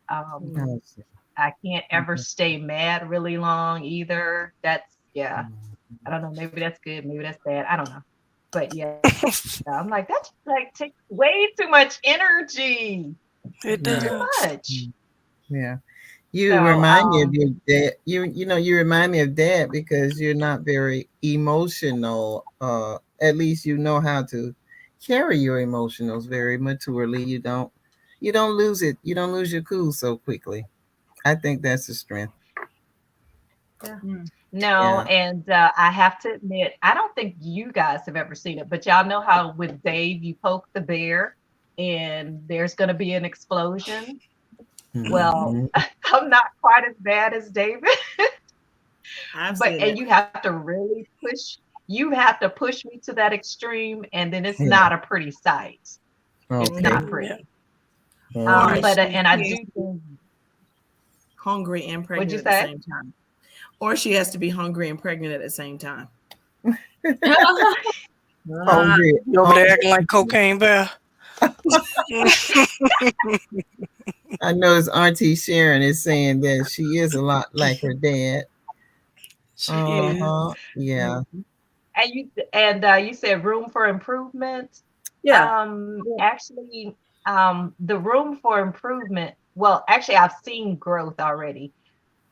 Um, Mm. I see. I can't ever stay mad really long either. Yeah, I don't know. Maybe that's good. Maybe that's bad. I don't know. But yeah, I'm like, that just like takes way too much energy. It Too Yeah. does. much. Yeah. You So, remind me of your dad. You remind me of dad because you're not very emotional. At least you know how to carry your emotions very maturely. You don't lose it. You don't lose your cool so quickly. I think that's a strength. Yeah. Mm. no, Yeah. and I have to admit, I don't think you guys have ever seen it, but y'all know how with Dave, you poke the bear and there's going to be an explosion. Well, Mhm. I'm not quite as bad as David, I've but seen and it. you have to push me to that extreme, and then it's Yeah. not a pretty sight. It's Okay. not Mhm. Yeah. pretty. All Or right. But she and I has do to be think, hungry and what'd you pregnant at the say? same time. Or she has to be hungry and pregnant at the same time. Ah, Hungry. You over there acting like cocaine bear. I noticed Auntie Sharon is saying that she is a lot like her dad. She is. Uh-huh. Yeah. Mhm. And you said room for improvement. yeah. Actually, the room for improvement. Well, actually, I've seen growth already.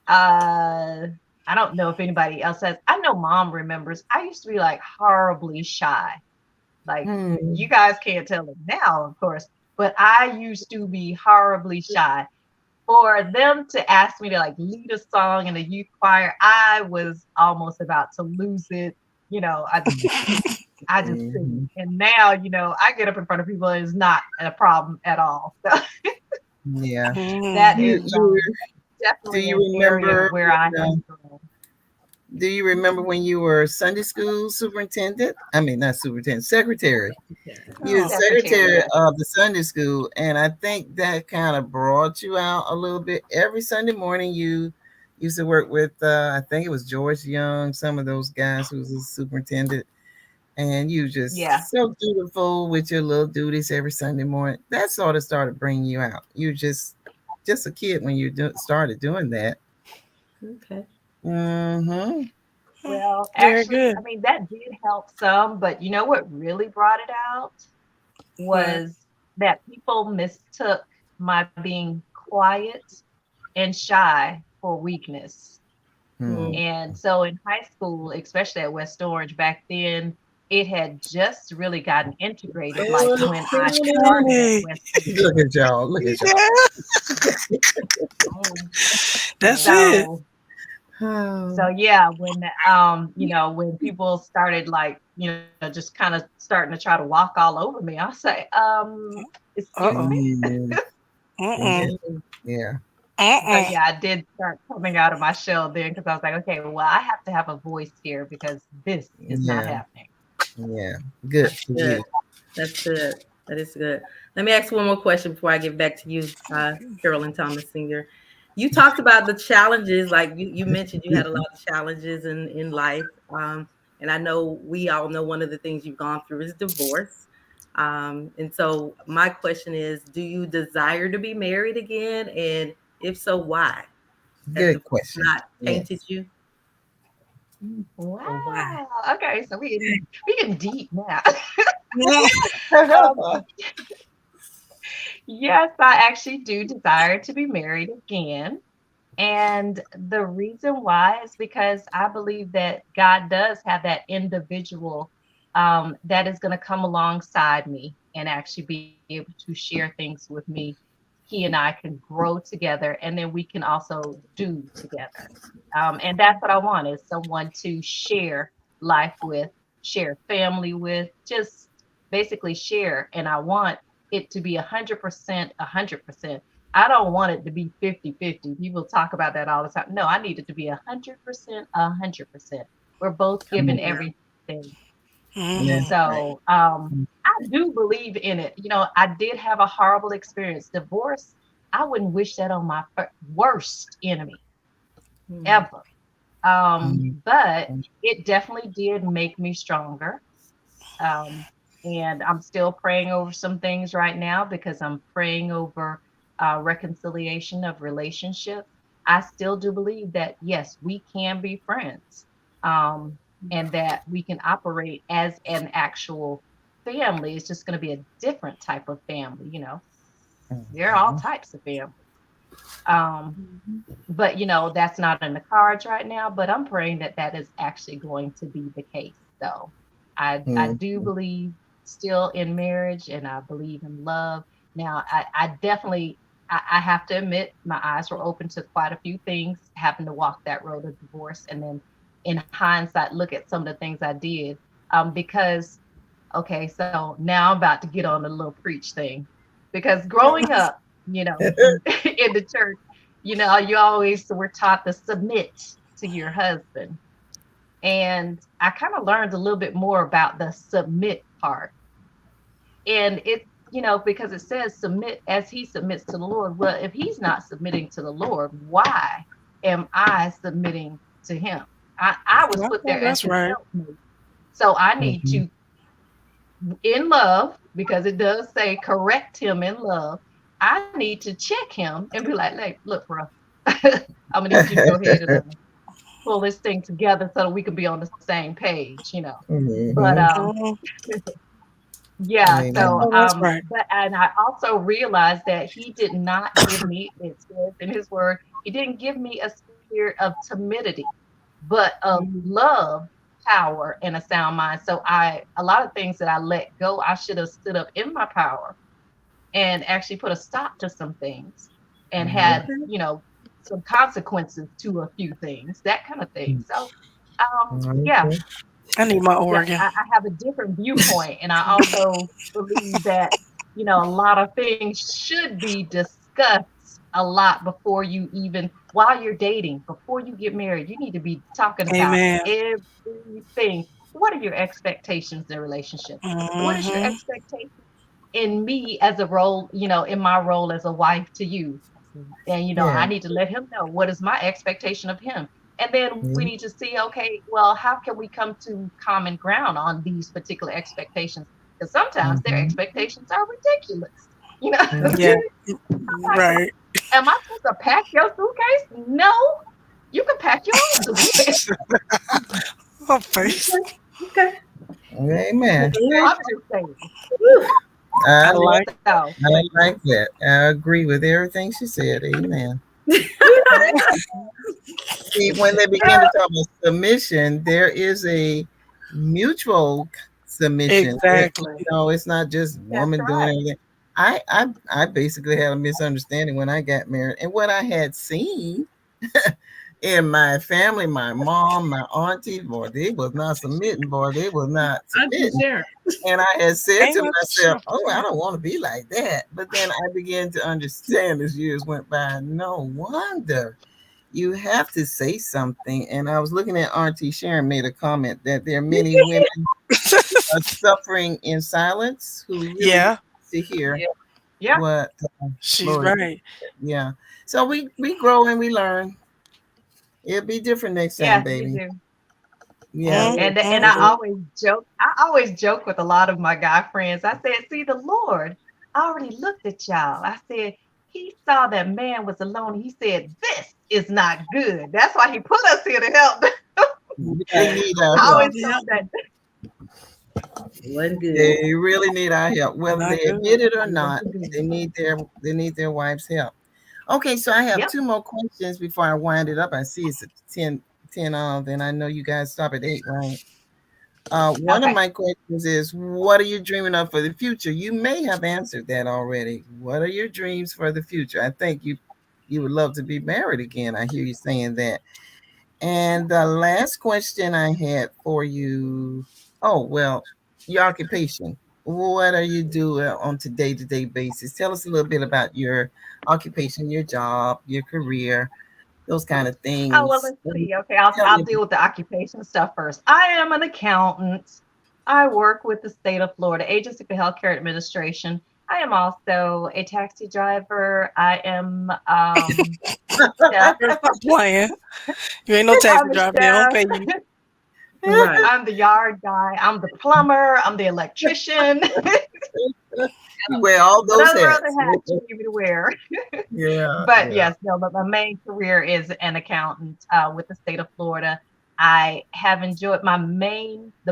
Uh, I don't know if anybody else has. I know Mom remembers. I used to be like horribly shy. Like Hmm. you guys can't tell it now, of course, but I used to be horribly shy. For them to ask me to like lead a song in a youth choir, I was almost about to lose it. You know, I just couldn't. Mhm. And now, I get up in front of people and it's not a problem at all. So Yeah. that Mhm. You is you do definitely you an area remember where I uh, have grown. do you remember when you were Sunday school superintendent? I mean, not superintendent, secretary. You were Oh, Secretary, secretary yeah. of the Sunday school, and I think that kind of brought you out a little bit. Every Sunday morning, you used to work with, I think it was George Young, some of those guys who was a superintendent, and you Yeah. just so dutiful with your little duties every Sunday morning. That sort of started bringing you out. You just a kid when you started doing that. Okay. Mm-hmm. Well, very actually, good. I mean, that did help some, but you know what really brought it out But was that people mistook my being quiet and shy for weakness. Hmm. Mm. And so in high school, especially at West Orange back then, it had just really gotten integrated, like Oh, when I started at okay. West Orange. Look at y'all. Look at y'all. Yeah, Mm. that's it. So Oh, so yeah, when people started like, just kind of starting to try to walk all over me, I'll say, Uh excuse oh. me. yeah. Uh Mhm. Yeah. So uh. yeah, I did start coming out of my shell then because I was like, okay, well, I have to have a voice here because this is not Yeah. happening. Yeah. Good that's for good. you. That's good. That is good. Let me ask one more question before I get back to you, Carolyn Thomas Sr. You talked about the challenges, like you mentioned you had a lot of challenges in life. And I know we all know one of the things you've gone through is divorce. And so my question is, do you desire to be married again? And if so, why? Has Good divorce question. not tainted Yes. you? Or why? Wow. Okay, so we getting deep now. Mhm. Um, yes, I actually do desire to be married again. And the reason why is because I believe that God does have that individual that is going to come alongside me and actually be able to share things with me. He and I can grow together, and then we can also do together. And that's what I want is someone to share life with, share family with, just basically share. And I want it to be 100%, 100%. I don't want it to be 50-50. People talk about that all the time. No, I need it to be 100%, 100%. We're both given Yeah. everything. Yeah. So I do believe in it. I did have a horrible experience. Divorce, I wouldn't wish that on my worst enemy Hmm. ever. Mhm. But it definitely did make me stronger. Um, and I'm still praying over some things right now because I'm praying over reconciliation of relationships. I still do believe that, yes, we can be friends and that we can operate as an actual family. It's just going to be a different type of family. There are all Mhm. types of families. Um, but that's not in the cards right now, but I'm praying that that is actually going to be the case. So I Mhm. do believe still in marriage and I believe in love. Now I definitely I have to admit my eyes were open to quite a few things having to walk that road of divorce and then in hindsight look at some of the things I did because okay, so now I'm about to get on the little preach thing because growing up, in the church, you always were taught to submit to your husband. And I kind of learned a little bit more about the submit part. And because it says submit as he submits to the Lord. Well, if he's not submitting to the Lord, why am I submitting to him? I was put Okay, there as that's his right. helpmate. So I need Mhm. to in love, because it does say correct him in love, I need to check him and be like, hey, look, bro, I'm gonna need you to go ahead and pull this thing together so that we can be on the same page. But Mhm. Mhm. yeah, I so Amen. know that's right. but and I also realized that he did not give me, it says in his word, he didn't give me a spirit of timidity, but of Hmm. love, power, and a sound mind. So a lot of things that I let go, I should have stood up in my power and actually put a stop to some things and Mhm. had, Okay. some consequences to a few things, that kind of thing. So, yeah, Okay. I need my yeah, organ. I have a different viewpoint. And I also believe that, a lot of things should be discussed a lot before you even, while you're dating, before you get married, you need to be talking about Amen. everything. What are your expectations in a relationship? What is your Hmm. expectation in me as a role, in my role as a wife to you? And, I Yeah. need to let him know what is my expectation of him. And then we need Yeah. to see, okay, well, how can we come to common ground on these particular expectations? Because sometimes their Mhm. expectations are ridiculous. You know, Yeah. Mhm. like, Right. am I supposed to pack your suitcase? No, you can pack your own suitcase. My face. Okay. Okay. Amen. Okay. I'm just saying. Whew. I I like like. So, I like that. I agree with everything she said. Amen. See, when they begin to talk about submission, there is a mutual submission. Exactly. It's not just that's woman doing right. everything. I basically had a misunderstanding when I got married, and what I had seen in my family, my mom, my auntie, boy, they was not submitting, boy, they was not I can submitting. share. And I had said Ain't to much myself, "Oh, I don't want to be like that." But then I began to understand as years went by. No wonder you have to say something. And I was looking at Auntie Sharon made a comment that there are many women are suffering in silence who really Yeah. to hear Yeah. Yeah. what She's Lori. right. Yeah. So we grow and we learn. It'll be different next time, Yeah, you baby. do. Yeah. And Mm-hmm. I always joke with a lot of my guy friends. I said, see, the Lord already looked at y'all. I said, he saw that man was alone. He said, this is not good. That's why he put us here to help. They Right. need our I help. always Yeah, told that. It wasn't good. They really need our help, whether not they good. admit it or It not. wasn't good. They need their wives' help. Okay, so I have Yep. two more questions before I wind it up. I see it's at 10 of, and I know you guys stop at 8, right? One of Okay. my questions is, what are you dreaming of for the future? You may have answered that already. What are your dreams for the future? I think you would love to be married again. I hear you saying that. And the last question I had for you, oh, well, your occupation. What are you doing on to day-to-day basis? Tell us a little bit about your occupation, your job, your career, those kind of Oh, well, things. let's see. Okay, I'll Tell I'll me. deal with the occupation stuff first. I am an accountant. I work with the state of Florida Agency for Healthcare Administration. I am also a taxi driver. I am yeah, Stop playing. You ain't no taxi I'm a driver. They don't chef. pay you. Right. I'm the yard guy. I'm the plumber. I'm the electrician. You wear all those Whatever other hats. hats you need me to wear. Yeah, But yeah. yes, no, but my main career is an accountant with the state of Florida. I have enjoyed the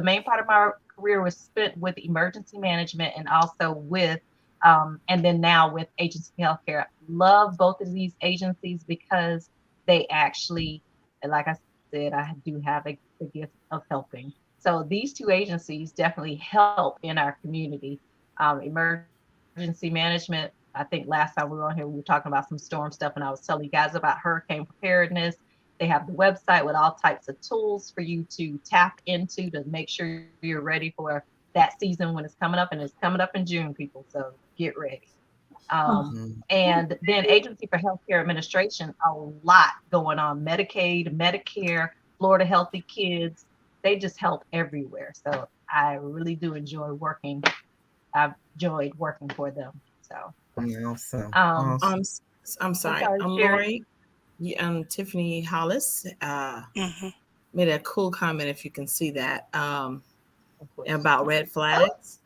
main part of my career was spent with emergency management and also with, and then now with agency healthcare. Love both of these agencies because they actually, like I said, I do have the gift of helping. So these two agencies definitely help in our community. Emergency management, I think last time we were on here, we were talking about some storm stuff, and I was telling you guys about hurricane preparedness. They have the website with all types of tools for you to tap into to make sure you're ready for that season when it's coming up, and it's coming up in June, people. So get ready. Mhm. And then Agency for Healthcare Administration, a lot going on. Medicaid, Medicare, Florida Healthy Kids, they just help everywhere. So I really do enjoy working. I've enjoyed working for them. So Awesome. um, Awesome. I'm I'm sorry. sorry, Sherry. Lori, Tiffany Hollis Hmm. made a cool comment, if you can see that, Of course. about red flags.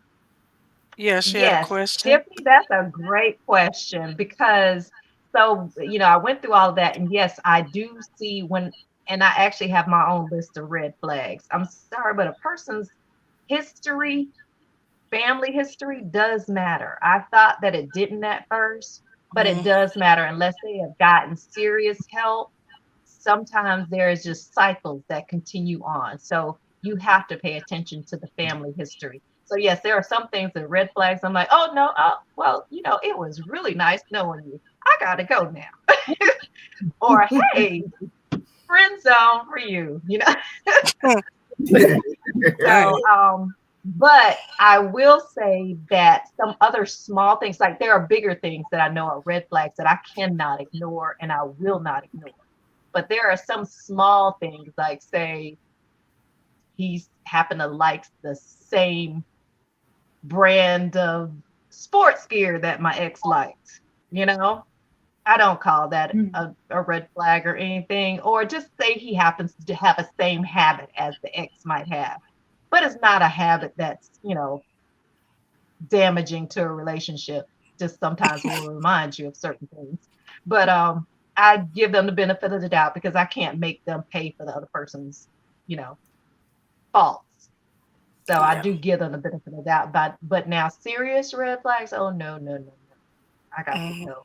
Yeah, she had a Yes, question. Tiffany, that's a great question because I went through all of that, and yes, I do see and I actually have my own list of red flags. I'm sorry, but a person's history, family history does matter. I thought that it didn't at first, but it Mm, does matter unless they have gotten serious help. Sometimes there is just cycles that continue on. So you have to pay attention to the family history. So yes, there are some things that red flags. I'm like, oh no, well, it was really nice knowing you. I gotta go now. Or hey, friend zone for you. mm, So, right. but I will say that some other small things, like there are bigger things that I know are red flags that I cannot ignore and I will not ignore. But there are some small things, like say he's happened to like the same brand of sports gear that my ex liked, you know? I don't call that Mm. a red flag or anything, or just say he happens to have a same habit as the ex might have. But it's not a habit that's damaging to a relationship. Just sometimes will remind you of certain things. But I give them the benefit of the doubt because I can't make them pay for the other person's, you know, faults. So I Yeah. do give them the benefit of the doubt. But now serious red flags, oh no, no, no, no. I got to Mhm. go.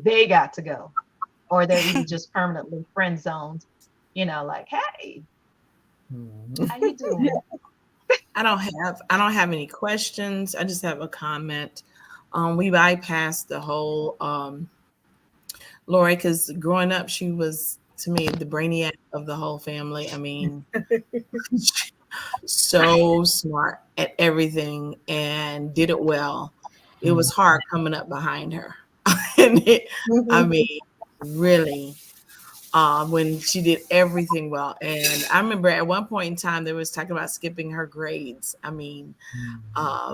They got to go. Or they're even just permanently friend zoned, like, hey, how you doing? I don't have any questions. I just have a comment. We bypassed the whole Lori, because growing up, she was to me the brainiac of the whole family. I mean, so smart at everything and did it well. It was hard coming up behind her. and I mean, really. when she did everything well. And I remember at one point in time, there was talking about skipping her grades. I mean,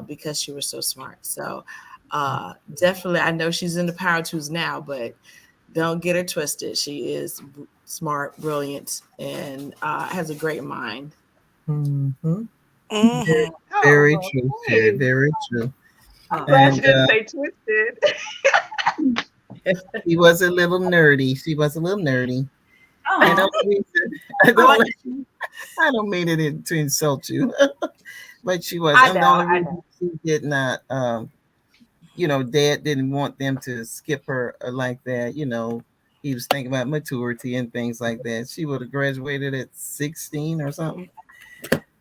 because she was so smart. So definitely, I know she's in the power twos now, but don't get her twisted. She is smart, brilliant, and has a great mind. Mm-hmm. Very, Hmm. very Oh, true, Sherry. thanks. Very true. I'm glad And you didn't say twisted. she was a little nerdy. She was a little nerdy. And Oh, I I like don't, I don't mean it to insult you, but she was. I And the know, only I reason know. she did not, Dad didn't want them to skip her like that. He was thinking about maturity and things like that. She would have graduated at 16 or something.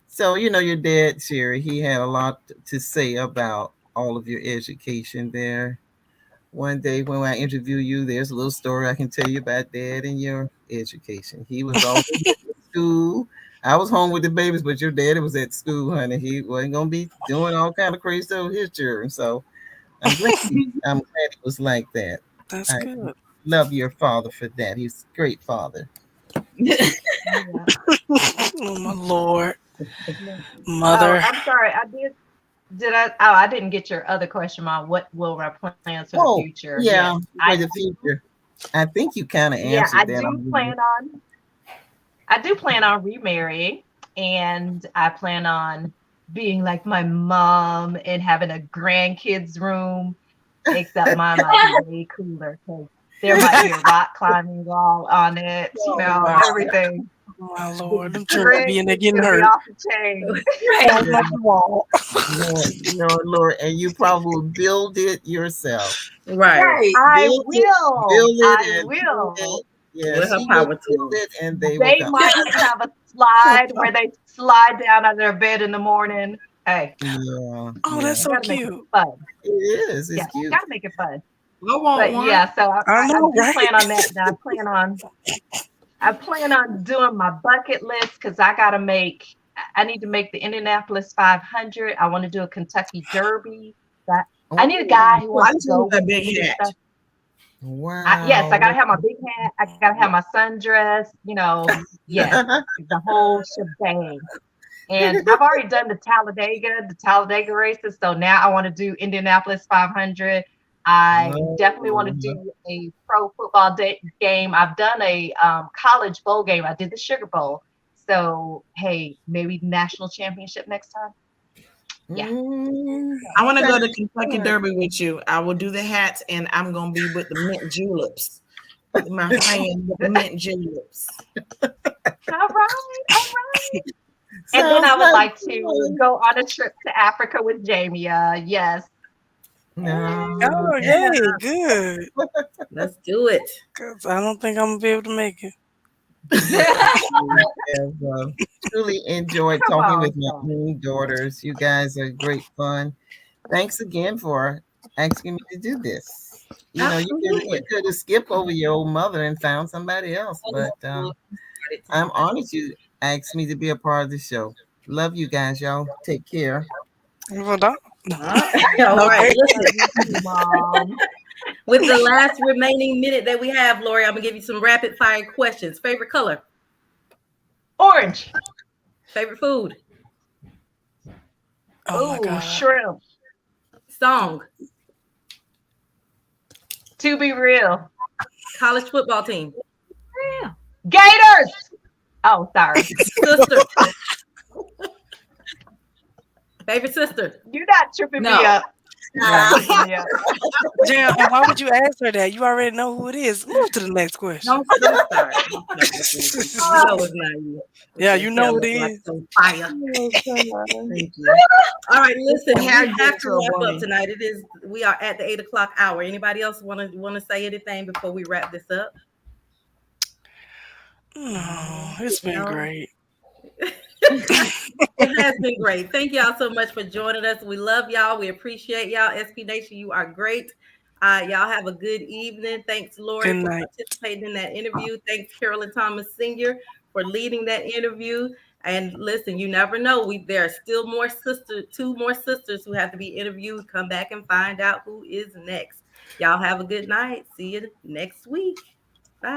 So, your dad, Sherry, he had a lot to say about all of your education there. One day when I interview you, there's a little story I can tell you about dad and your education. He was always at school. I was home with the babies, but your daddy was at school, honey. He wasn't gonna be doing all kind of crazy stuff with his children. So I'm glad he was like that. That's I good. love your father for that. He's a great father. Yeah. Oh my Lord, Yeah. Oh, mother. I'm sorry. I did. Did I? Oh, I didn't get your other question, Mom. What will our plans for the Oh, future? Yes, yeah, I for the do. future. I think you kind of Yeah, I answered that do already. plan on. I do plan on remarrying, and I plan on being like my mom and having a grandkids room. Except mine might be way cooler because there might be a rock climbing wall on it. Oh wow, Everything. oh my The Lord, them children be in there grandkids getting gonna be hurt. off the chain. right. Falling off the wall. Lord, and you probably will build it yourself. Right. Right. I Build it, will. build it, I and pull will. it. Yeah, With her she will power build tools. it, and they will They come. might have a slide where they slide down out of their bed in the morning. Hey, Yeah, Oh, yeah, that's you so got to make it cute. fun. it is. It's Yeah, cute. got to make it fun. I want But one. yeah, so I I know, do right? plan on that. And I plan on doing my bucket list because I need to make the Indianapolis 500. I want to do a Kentucky Derby. That I need a guy Oh, who Oh, I wants to just go want with that big me and hat. stuff. Yes, I wow. gotta have my big hat. I gotta have my sundress. Yes, the whole shebang. And I've already done the Talladega races. So now I want to do Indianapolis 500. I definitely want to Oh, do a pro football game. I've done a college bowl game. I did the Sugar Bowl. So hey, maybe national championship next time. Yeah. mm, So, I want to go to sounds Kentucky good. Derby with you. I will do the hats, and I'm gonna be with the mint juleps. With my friend with the mint juleps. all right, all right. And then Sounds I would like like to fun. go on a trip to Africa with Jamie. Yes. No, Oh, yay, good. Let's do it. Cause I don't think I'm gonna be able to make it. I have truly enjoyed Come talking on, with my son. own daughters. You guys are great fun. Thanks again for asking me to do this. You Absolutely. could have skipped over your old mother and found somebody else, but Started I'm tonight. honored you asked me to be a part of the show. Love you guys, y'all. Take care. Well, don't. No. All right. All right. Okay. Love Listen, you too, Mom. with the last remaining minute that we have, Lori, I'm gonna give you some rapid fire questions. Favorite color, Orange. favorite food, Oh my Oh, God. shrimp. song, To be real. college football team, Yeah. Gators. Oh, sorry. sister, favorite sister. You're not tripping me No. up. You're not Nah. tripping me up. Jam, and why would you ask her that? You already know who it is. Move to the next question. Don't start. Don't start this nonsense. You know it's not you. Yeah, Okay, you hair know who it look like is. some fire. Oh, God. Thank you. All right, listen, Hair we have get to so wrap up bunny. tonight. We are at the 8 o'clock hour. Anybody else want to say anything before we wrap this up? No, it's been No. great. It has been great. Thank y'all so much for joining us. We love y'all. We appreciate y'all. SP Nation, you are great. Y'all have a good evening. Thanks, Lori, Good for night. participating in that interview. Thanks, Carolyn Thomas Sr., for leading that interview. And listen, you never know. There are still two more sisters who have to be interviewed. Come back and find out who is next. Y'all have a good night. See you next week. Bye.